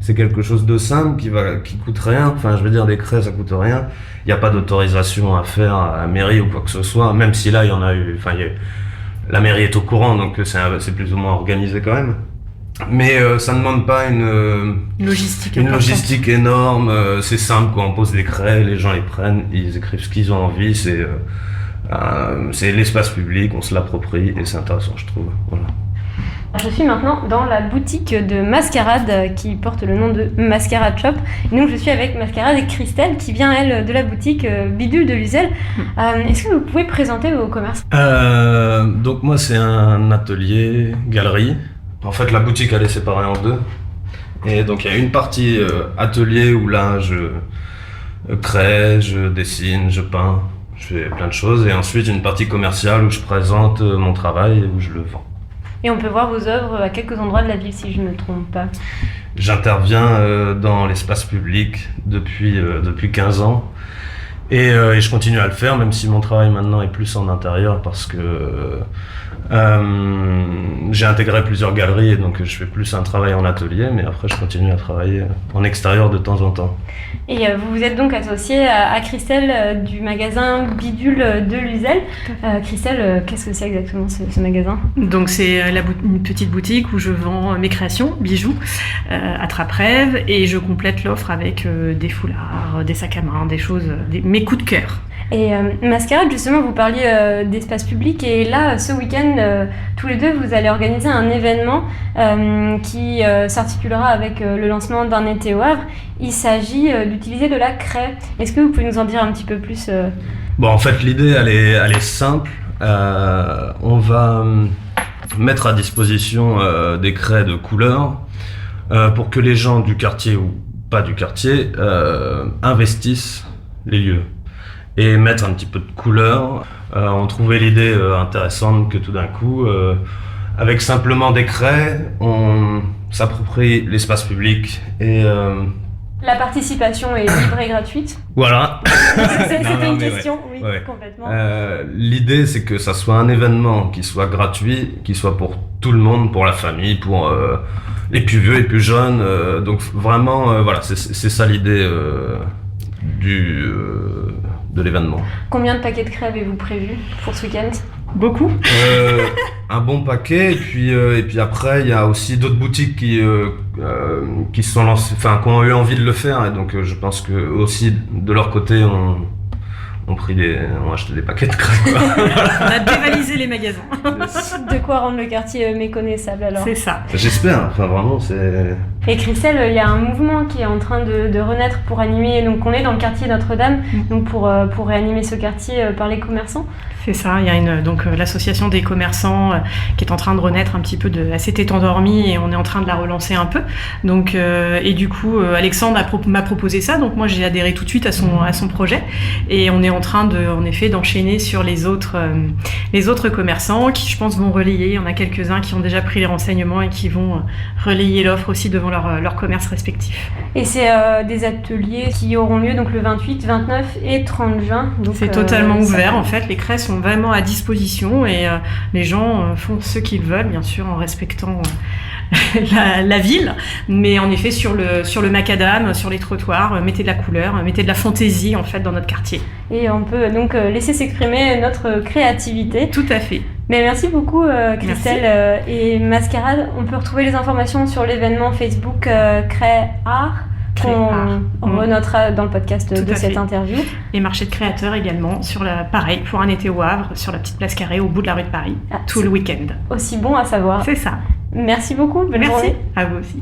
c'est quelque chose de simple qui coûte rien. Enfin, je veux dire, des craies, ça coûte rien. Il n'y a pas d'autorisation à faire à la mairie ou quoi que ce soit, même si là, il y en a eu. Enfin, la mairie est au courant, donc c'est plus ou moins organisé quand même. Mais ça ne demande pas une logistique énorme. C'est simple, quoi. On pose des craies, les gens les prennent, ils écrivent ce qu'ils ont envie. C'est l'espace public, on se l'approprie et c'est intéressant, je trouve. Voilà. Je suis maintenant dans la boutique de Mascarade qui porte le nom de Mascarade Shop. Et donc je suis avec Mascarade et Christelle qui vient, elle, de la boutique Bidule de Luzel. Est-ce que vous pouvez présenter vos commerces ? Donc moi c'est un atelier, galerie. En fait la boutique elle est séparée en deux. Et donc il y a une partie atelier où là je crée, je dessine, je peins, je fais plein de choses. Et ensuite une partie commerciale où je présente mon travail et où je le vends. Et on peut voir vos œuvres à quelques endroits de la ville, si je ne me trompe pas. J'interviens dans l'espace public depuis 15 ans. Et je continue à le faire, même si mon travail maintenant est plus en intérieur, parce que j'ai intégré plusieurs galeries, et donc je fais plus un travail en atelier, mais après je continue à travailler en extérieur de temps en temps. Et vous vous êtes donc associé à Christelle du magasin Bidule de Luzel. Christelle, qu'est-ce que c'est exactement ce magasin ? Donc c'est une petite boutique où je vends mes créations, bijoux, attrape-rêve, et je complète l'offre avec des foulards, des sacs à main, des choses, mes coups de cœur. Et Mascarade, justement, vous parliez d'espace public et là, ce week-end, tous les deux, vous allez organiser un événement qui s'articulera avec le lancement d'un été au Havre. Il s'agit d'utiliser de la craie. Est-ce que vous pouvez nous en dire un petit peu plus Bon, en fait, l'idée, elle est simple. On va mettre à disposition des craies de couleur pour que les gens du quartier ou pas du quartier investissent les lieux et mettre un petit peu de couleur. On trouvait l'idée intéressante que tout d'un coup, avec simplement des craies, on s'approprie l'espace public et... La participation est libre et gratuite. Voilà. C'était une question, oui, ouais. Complètement. L'idée, c'est que ça soit un événement qui soit gratuit, qui soit pour tout le monde, pour la famille, pour les plus vieux, les plus jeunes. Donc vraiment, voilà, c'est ça l'idée de l'événement. Combien de paquets de craies avez-vous prévu pour ce week-end ? Beaucoup. Un bon paquet, et puis après il y a aussi d'autres boutiques qui se sont lancées, enfin qui ont eu envie de le faire, et donc je pense que aussi de leur côté ont acheté des paquets de craies. On a dévalisé les magasins. De quoi rendre le quartier méconnaissable alors. C'est ça. J'espère, enfin vraiment c'est... Et Christelle, il y a un mouvement qui est en train de renaître pour animer, donc on est dans le quartier Notre-Dame, donc pour réanimer ce quartier par les commerçants. C'est ça, il y a l'association des commerçants qui est en train de renaître un petit peu, elle s'était endormie et on est en train de la relancer un peu. Donc, et du coup, Alexandre m'a proposé ça, donc moi j'ai adhéré tout de suite à son projet. Et on est en train en effet d'enchaîner sur les autres commerçants qui, je pense, vont relayer. Il y en a quelques-uns qui ont déjà pris les renseignements et qui vont relayer l'offre aussi devant leur commerce respectif. Et c'est des ateliers qui auront lieu donc le 28, 29 et 30 juin. Donc, c'est totalement ouvert en fait, les craies sont vraiment à disposition et les gens font ce qu'ils veulent, bien sûr en respectant la ville, mais en effet sur le macadam, sur les trottoirs, mettez de la couleur, mettez de la fantaisie en fait dans notre quartier. Et on peut donc laisser s'exprimer notre créativité. Tout à fait. Mais merci beaucoup Christelle et Mascarade. On peut retrouver les informations sur l'événement Facebook Cré Art qu'on renotera dans le podcast de cette interview. Et marché de créateurs également, pareil, pour un été au Havre, sur la petite place carrée au bout de la rue de Paris, tout le week-end. Aussi bon à savoir. C'est ça. Merci beaucoup, bonne journée. Merci, à vous aussi.